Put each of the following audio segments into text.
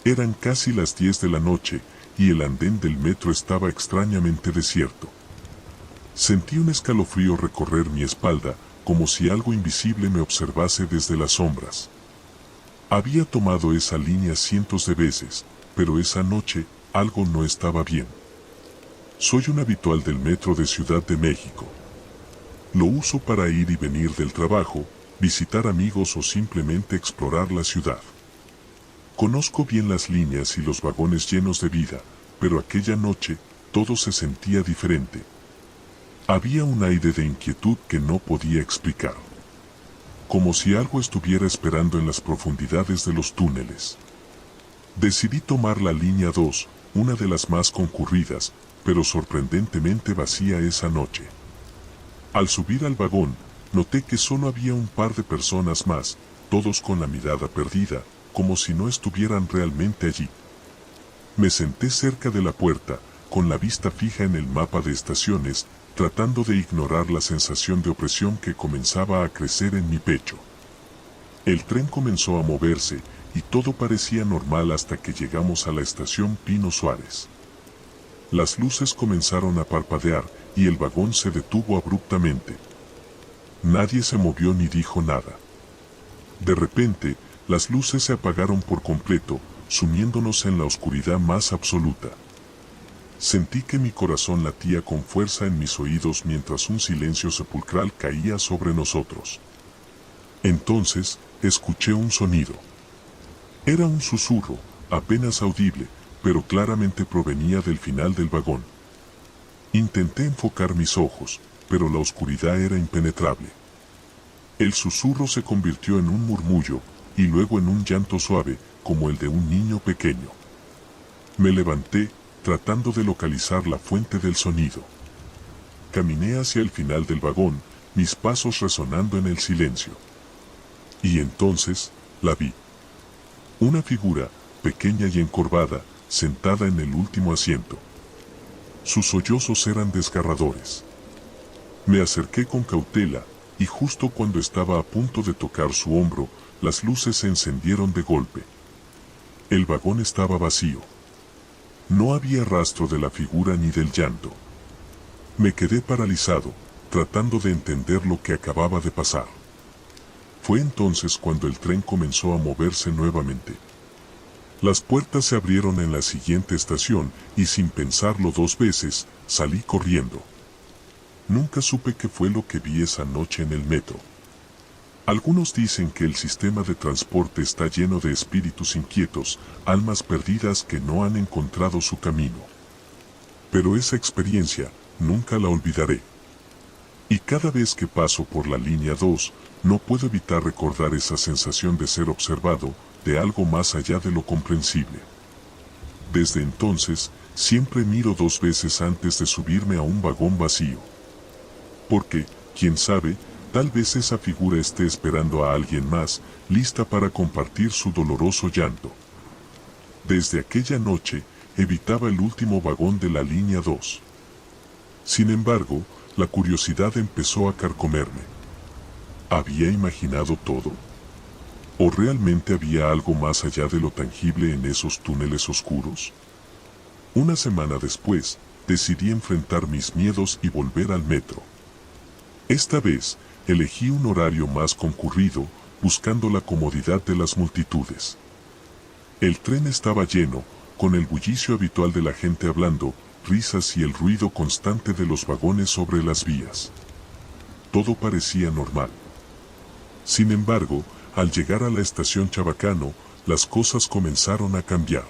Eran casi las 10 de la noche, y el andén del metro estaba extrañamente desierto. Sentí un escalofrío recorrer mi espalda, como si algo invisible me observase desde las sombras. Había tomado esa línea cientos de veces, pero esa noche algo no estaba bien. Soy un habitual del metro de Ciudad de México. Lo uso para ir y venir del trabajo, visitar amigos o simplemente explorar la ciudad. Conozco bien las líneas y los vagones llenos de vida, pero aquella noche todo se sentía diferente. Había un aire de inquietud que no podía explicar. Como si algo estuviera esperando en las profundidades de los túneles. Decidí tomar la línea 2, una de las más concurridas, pero sorprendentemente vacía esa noche. Al subir al vagón, noté que solo había un par de personas más, todos con la mirada perdida, como si no estuvieran realmente allí. Me senté cerca de la puerta, con la vista fija en el mapa de estaciones, tratando de ignorar la sensación de opresión que comenzaba a crecer en mi pecho. El tren comenzó a moverse, y todo parecía normal hasta que llegamos a la estación Pino Suárez. Las luces comenzaron a parpadear, y el vagón se detuvo abruptamente. Nadie se movió ni dijo nada. De repente, las luces se apagaron por completo, sumiéndonos en la oscuridad más absoluta. Sentí que mi corazón latía con fuerza en mis oídos mientras un silencio sepulcral caía sobre nosotros. Entonces, escuché un sonido. Era un susurro, apenas audible, pero claramente provenía del final del vagón. Intenté enfocar mis ojos, pero la oscuridad era impenetrable. El susurro se convirtió en un murmullo, y luego en un llanto suave, como el de un niño pequeño. Me levanté, tratando de localizar la fuente del sonido. Caminé hacia el final del vagón, mis pasos resonando en el silencio. Y entonces, la vi. Una figura, pequeña y encorvada, sentada en el último asiento. Sus sollozos eran desgarradores. Me acerqué con cautela, y justo cuando estaba a punto de tocar su hombro, las luces se encendieron de golpe. El vagón estaba vacío. No había rastro de la figura ni del llanto. Me quedé paralizado, tratando de entender lo que acababa de pasar. Fue entonces cuando el tren comenzó a moverse nuevamente. Las puertas se abrieron en la siguiente estación, y sin pensarlo dos veces, salí corriendo. Nunca supe qué fue lo que vi esa noche en el metro. Algunos dicen que el sistema de transporte está lleno de espíritus inquietos, almas perdidas que no han encontrado su camino. Pero esa experiencia, nunca la olvidaré. Y cada vez que paso por la línea 2, no puedo evitar recordar esa sensación de ser observado, de algo más allá de lo comprensible. Desde entonces, siempre miro dos veces antes de subirme a un vagón vacío. Porque, quién sabe, tal vez esa figura esté esperando a alguien más, lista para compartir su doloroso llanto. Desde aquella noche, evitaba el último vagón de la línea 2. Sin embargo, la curiosidad empezó a carcomerme. ¿Había imaginado todo? ¿O realmente había algo más allá de lo tangible en esos túneles oscuros? Una semana después, decidí enfrentar mis miedos y volver al metro. Esta vez, elegí un horario más concurrido, buscando la comodidad de las multitudes. El tren estaba lleno, con el bullicio habitual de la gente hablando, risas y el ruido constante de los vagones sobre las vías. Todo parecía normal. Sin embargo, al llegar a la estación Chabacano, las cosas comenzaron a cambiar.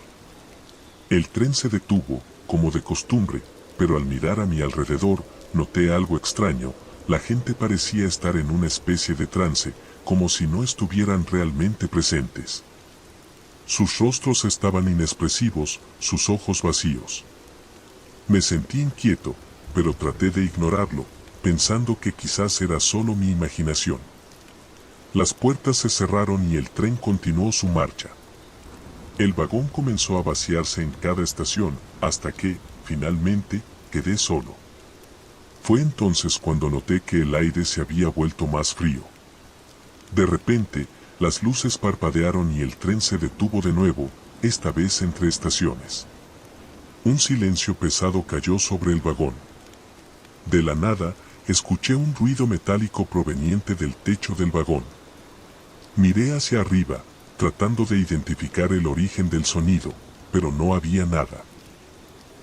El tren se detuvo, como de costumbre, pero al mirar a mi alrededor, noté algo extraño. La gente parecía estar en una especie de trance, como si no estuvieran realmente presentes. Sus rostros estaban inexpresivos, sus ojos vacíos. Me sentí inquieto, pero traté de ignorarlo, pensando que quizás era solo mi imaginación. Las puertas se cerraron y el tren continuó su marcha. El vagón comenzó a vaciarse en cada estación, hasta que, finalmente, quedé solo. Fue entonces cuando noté que el aire se había vuelto más frío. De repente, las luces parpadearon y el tren se detuvo de nuevo, esta vez entre estaciones. Un silencio pesado cayó sobre el vagón. De la nada, escuché un ruido metálico proveniente del techo del vagón. Miré hacia arriba, tratando de identificar el origen del sonido, pero no había nada.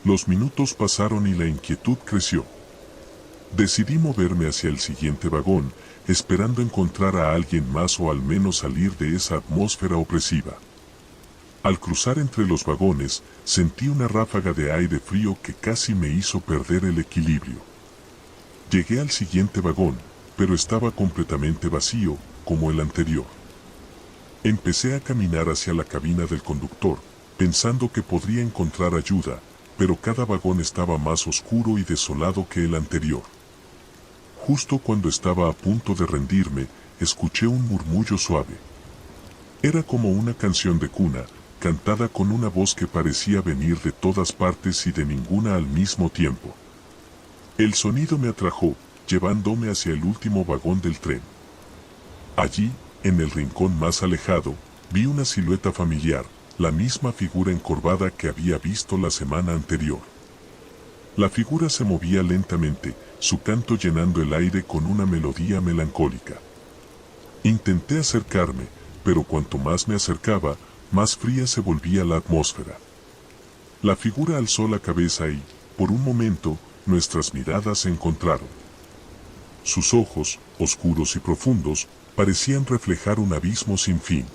Los minutos pasaron y la inquietud creció. Decidí moverme hacia el siguiente vagón, esperando encontrar a alguien más o al menos salir de esa atmósfera opresiva. Al cruzar entre los vagones, sentí una ráfaga de aire frío que casi me hizo perder el equilibrio. Llegué al siguiente vagón, pero estaba completamente vacío, como el anterior. Empecé a caminar hacia la cabina del conductor, pensando que podría encontrar ayuda, pero cada vagón estaba más oscuro y desolado que el anterior. Justo cuando estaba a punto de rendirme, escuché un murmullo suave. Era como una canción de cuna, cantada con una voz que parecía venir de todas partes y de ninguna al mismo tiempo. El sonido me atrajo, llevándome hacia el último vagón del tren. Allí, en el rincón más alejado, vi una silueta familiar, la misma figura encorvada que había visto la semana anterior. La figura se movía lentamente, su canto llenando el aire con una melodía melancólica. Intenté acercarme, pero cuanto más me acercaba, más fría se volvía la atmósfera. La figura alzó la cabeza y, por un momento, nuestras miradas se encontraron. Sus ojos, oscuros y profundos, parecían reflejar un abismo sin fin.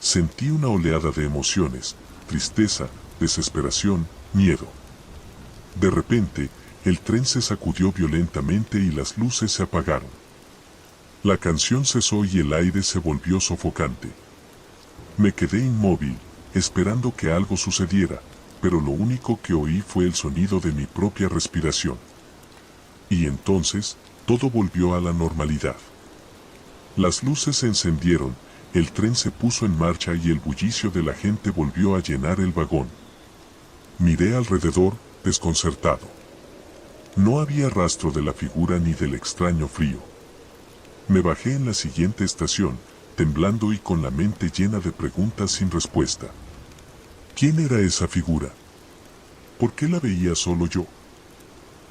Sentí una oleada de emociones, tristeza, desesperación, miedo. De repente, el tren se sacudió violentamente y las luces se apagaron. La canción cesó y el aire se volvió sofocante. Me quedé inmóvil, esperando que algo sucediera, pero lo único que oí fue el sonido de mi propia respiración. Y entonces, todo volvió a la normalidad. Las luces se encendieron, el tren se puso en marcha y el bullicio de la gente volvió a llenar el vagón. Miré alrededor, desconcertado. No había rastro de la figura ni del extraño frío. Me bajé en la siguiente estación, temblando y con la mente llena de preguntas sin respuesta. ¿Quién era esa figura? ¿Por qué la veía solo yo?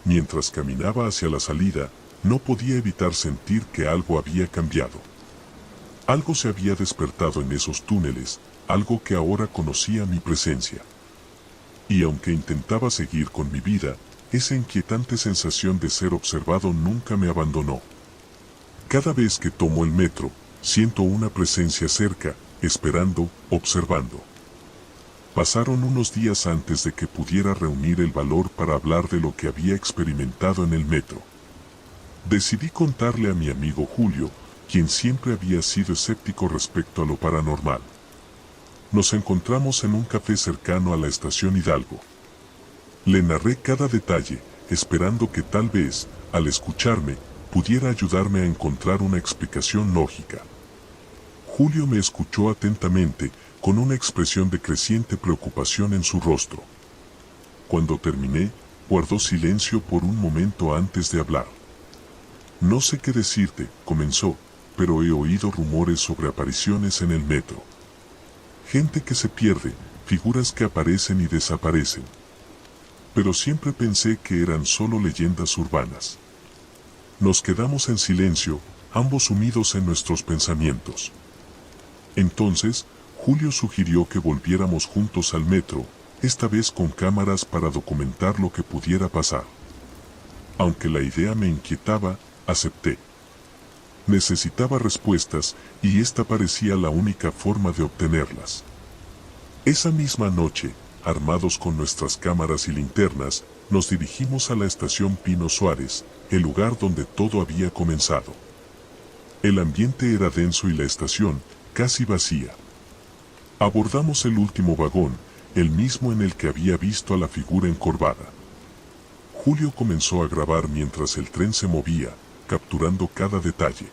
Mientras caminaba hacia la salida, no podía evitar sentir que algo había cambiado. Algo se había despertado en esos túneles, algo que ahora conocía mi presencia. Y aunque intentaba seguir con mi vida, esa inquietante sensación de ser observado nunca me abandonó. Cada vez que tomo el metro, siento una presencia cerca, esperando, observando. Pasaron unos días antes de que pudiera reunir el valor para hablar de lo que había experimentado en el metro. Decidí contarle a mi amigo Julio, quien siempre había sido escéptico respecto a lo paranormal. Nos encontramos en un café cercano a la estación Hidalgo. Le narré cada detalle, esperando que tal vez, al escucharme, pudiera ayudarme a encontrar una explicación lógica. Julio me escuchó atentamente, con una expresión de creciente preocupación en su rostro. Cuando terminé, guardó silencio por un momento antes de hablar. No sé qué decirte, comenzó, pero he oído rumores sobre apariciones en el metro. Gente que se pierde, figuras que aparecen y desaparecen. Pero siempre pensé que eran solo leyendas urbanas. Nos quedamos en silencio, ambos sumidos en nuestros pensamientos. Entonces, Julio sugirió que volviéramos juntos al metro, esta vez con cámaras para documentar lo que pudiera pasar. Aunque la idea me inquietaba, acepté. Necesitaba respuestas, y esta parecía la única forma de obtenerlas. Esa misma noche, armados con nuestras cámaras y linternas, nos dirigimos a la estación Pino Suárez, el lugar donde todo había comenzado. El ambiente era denso y la estación, casi vacía. Abordamos el último vagón, el mismo en el que había visto a la figura encorvada. Julio comenzó a grabar mientras el tren se movía, capturando cada detalle.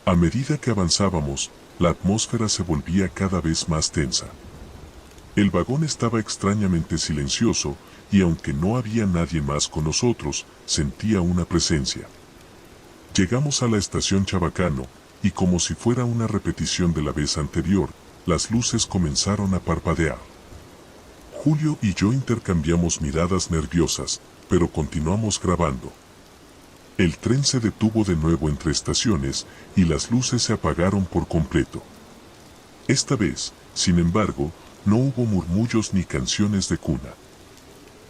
A medida que avanzábamos, la atmósfera se volvía cada vez más tensa. El vagón estaba extrañamente silencioso, y aunque no había nadie más con nosotros, sentía una presencia. Llegamos a la estación Chabacano, y como si fuera una repetición de la vez anterior, las luces comenzaron a parpadear. Julio y yo intercambiamos miradas nerviosas, pero continuamos grabando. El tren se detuvo de nuevo entre estaciones y las luces se apagaron por completo. Esta vez, sin embargo, no hubo murmullos ni canciones de cuna.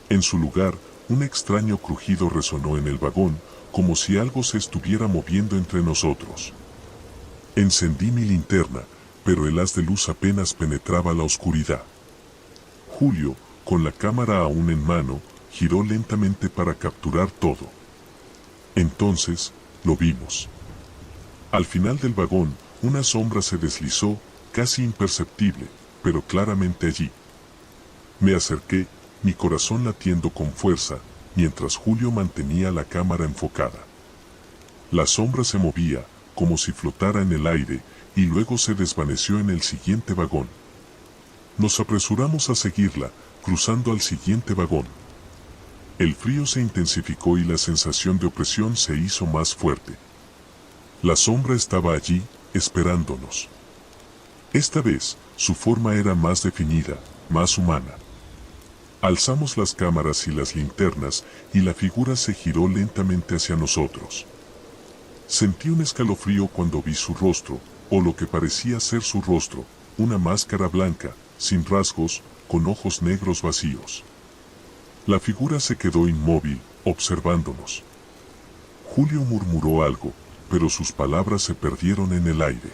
En su lugar, un extraño crujido resonó en el vagón, como si algo se estuviera moviendo entre nosotros. Encendí mi linterna, pero el haz de luz apenas penetraba la oscuridad. Julio, con la cámara aún en mano, giró lentamente para capturar todo. Entonces, lo vimos. Al final del vagón, una sombra se deslizó, casi imperceptible, pero claramente allí. Me acerqué, mi corazón latiendo con fuerza, mientras Julio mantenía la cámara enfocada. La sombra se movía, como si flotara en el aire, y luego se desvaneció en el siguiente vagón. Nos apresuramos a seguirla, cruzando al siguiente vagón. El frío se intensificó y la sensación de opresión se hizo más fuerte. La sombra estaba allí, esperándonos. Esta vez, su forma era más definida, más humana. Alzamos las cámaras y las linternas, y la figura se giró lentamente hacia nosotros. Sentí un escalofrío cuando vi su rostro, o lo que parecía ser su rostro, una máscara blanca, sin rasgos, con ojos negros vacíos. La figura se quedó inmóvil, observándonos. Julio murmuró algo, pero sus palabras se perdieron en el aire.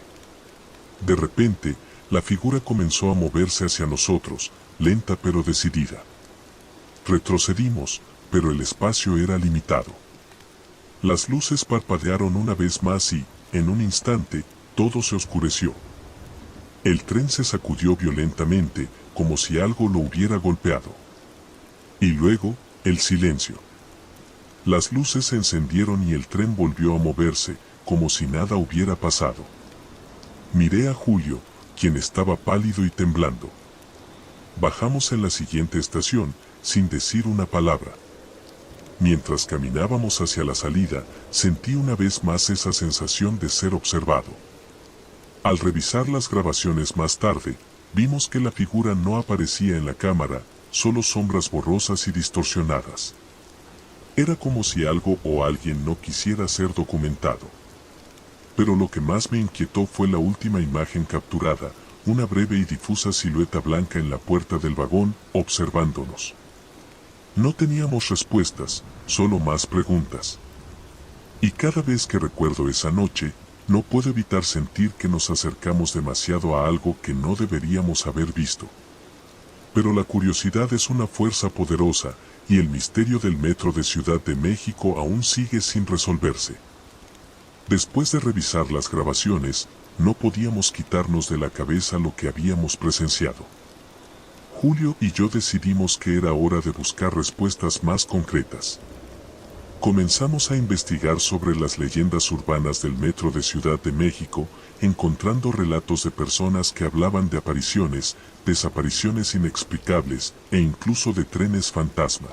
De repente, la figura comenzó a moverse hacia nosotros, lenta pero decidida. Retrocedimos, pero el espacio era limitado. Las luces parpadearon una vez más y, en un instante, todo se oscureció. El tren se sacudió violentamente, como si algo lo hubiera golpeado. Y luego, el silencio. Las luces se encendieron y el tren volvió a moverse, como si nada hubiera pasado. Miré a Julio, quien estaba pálido y temblando. Bajamos en la siguiente estación, sin decir una palabra. Mientras caminábamos hacia la salida, sentí una vez más esa sensación de ser observado. Al revisar las grabaciones más tarde, vimos que la figura no aparecía en la cámara, solo sombras borrosas y distorsionadas. Era como si algo o alguien no quisiera ser documentado. Pero lo que más me inquietó fue la última imagen capturada, una breve y difusa silueta blanca en la puerta del vagón, observándonos. No teníamos respuestas, solo más preguntas. Y cada vez que recuerdo esa noche, no puedo evitar sentir que nos acercamos demasiado a algo que no deberíamos haber visto. Pero la curiosidad es una fuerza poderosa, y el misterio del metro de Ciudad de México aún sigue sin resolverse. Después de revisar las grabaciones, no podíamos quitarnos de la cabeza lo que habíamos presenciado. Julio y yo decidimos que era hora de buscar respuestas más concretas. Comenzamos a investigar sobre las leyendas urbanas del metro de Ciudad de México, encontrando relatos de personas que hablaban de apariciones, desapariciones inexplicables e incluso de trenes fantasma.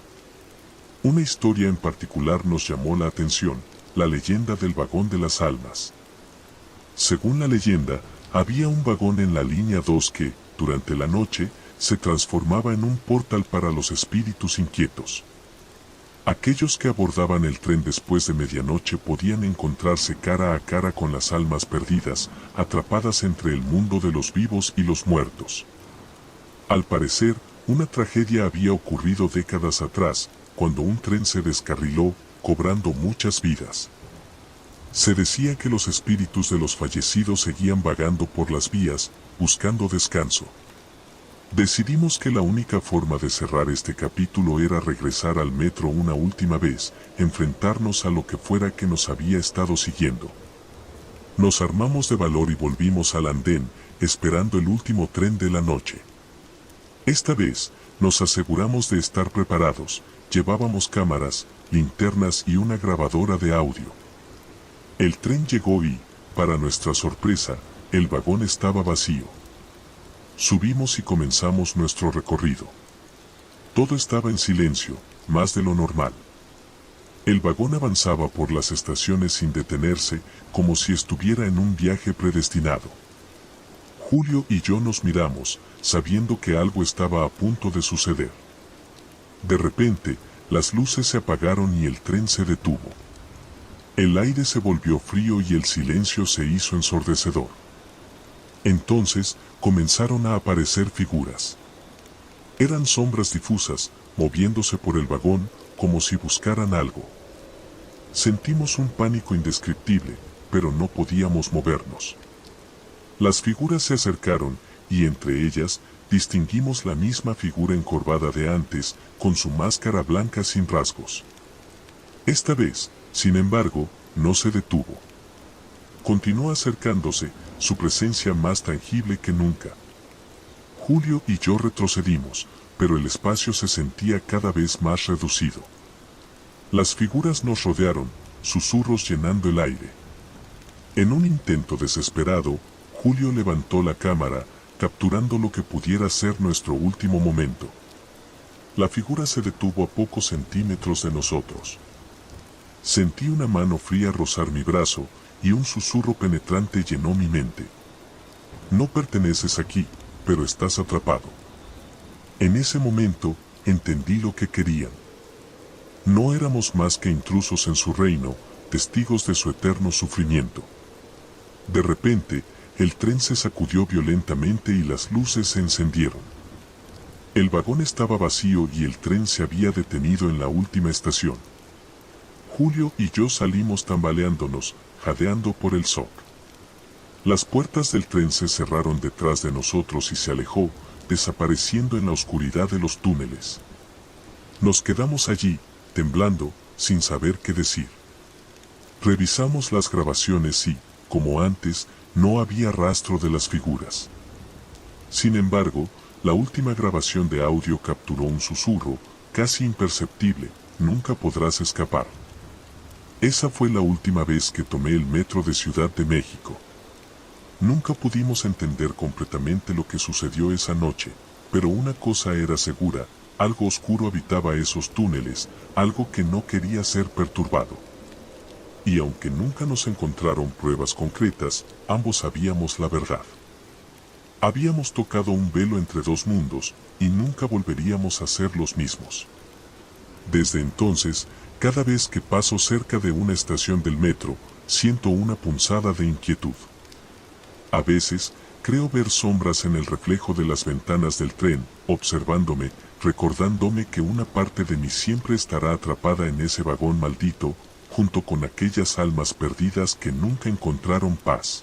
Una historia en particular nos llamó la atención, la leyenda del vagón de las almas. Según la leyenda, había un vagón en la línea 2 que, durante la noche, se transformaba en un portal para los espíritus inquietos. Aquellos que abordaban el tren después de medianoche podían encontrarse cara a cara con las almas perdidas, atrapadas entre el mundo de los vivos y los muertos. Al parecer, una tragedia había ocurrido décadas atrás, cuando un tren se descarriló, cobrando muchas vidas. Se decía que los espíritus de los fallecidos seguían vagando por las vías, buscando descanso. Decidimos que la única forma de cerrar este capítulo era regresar al metro una última vez, enfrentarnos a lo que fuera que nos había estado siguiendo. Nos armamos de valor y volvimos al andén, esperando el último tren de la noche. Esta vez, nos aseguramos de estar preparados, llevábamos cámaras, linternas y una grabadora de audio. El tren llegó y, para nuestra sorpresa, el vagón estaba vacío. Subimos y comenzamos nuestro recorrido. Todo estaba en silencio, más de lo normal. El vagón avanzaba por las estaciones sin detenerse, como si estuviera en un viaje predestinado. Julio y yo nos miramos, sabiendo que algo estaba a punto de suceder. De repente, las luces se apagaron y el tren se detuvo. El aire se volvió frío y el silencio se hizo ensordecedor. Entonces, comenzaron a aparecer figuras. Eran sombras difusas, moviéndose por el vagón, como si buscaran algo. Sentimos un pánico indescriptible, pero no podíamos movernos. Las figuras se acercaron, y entre ellas, distinguimos la misma figura encorvada de antes, con su máscara blanca sin rasgos. Esta vez, sin embargo, no se detuvo. Continuó acercándose, su presencia más tangible que nunca. Julio y yo retrocedimos, pero el espacio se sentía cada vez más reducido. Las figuras nos rodearon, susurros llenando el aire. En un intento desesperado, Julio levantó la cámara, capturando lo que pudiera ser nuestro último momento. La figura se detuvo a pocos centímetros de nosotros. Sentí una mano fría rozar mi brazo, y un susurro penetrante llenó mi mente. No perteneces aquí, pero estás atrapado. En ese momento, entendí lo que querían. No éramos más que intrusos en su reino, testigos de su eterno sufrimiento. De repente, el tren se sacudió violentamente y las luces se encendieron. El vagón estaba vacío y el tren se había detenido en la última estación. Julio y yo salimos tambaleándonos, jadeando por el shock. Las puertas del tren se cerraron detrás de nosotros y se alejó, desapareciendo en la oscuridad de los túneles. Nos quedamos allí, temblando, sin saber qué decir. Revisamos las grabaciones y, como antes, no había rastro de las figuras. Sin embargo, la última grabación de audio capturó un susurro, casi imperceptible: nunca podrás escapar. Esa fue la última vez que tomé el metro de Ciudad de México. Nunca pudimos entender completamente lo que sucedió esa noche, pero una cosa era segura: algo oscuro habitaba esos túneles, algo que no quería ser perturbado. Y aunque nunca nos encontraron pruebas concretas, ambos sabíamos la verdad. Habíamos tocado un velo entre dos mundos, y nunca volveríamos a ser los mismos. Desde entonces, cada vez que paso cerca de una estación del metro, siento una punzada de inquietud. A veces, creo ver sombras en el reflejo de las ventanas del tren, observándome, recordándome que una parte de mí siempre estará atrapada en ese vagón maldito, junto con aquellas almas perdidas que nunca encontraron paz.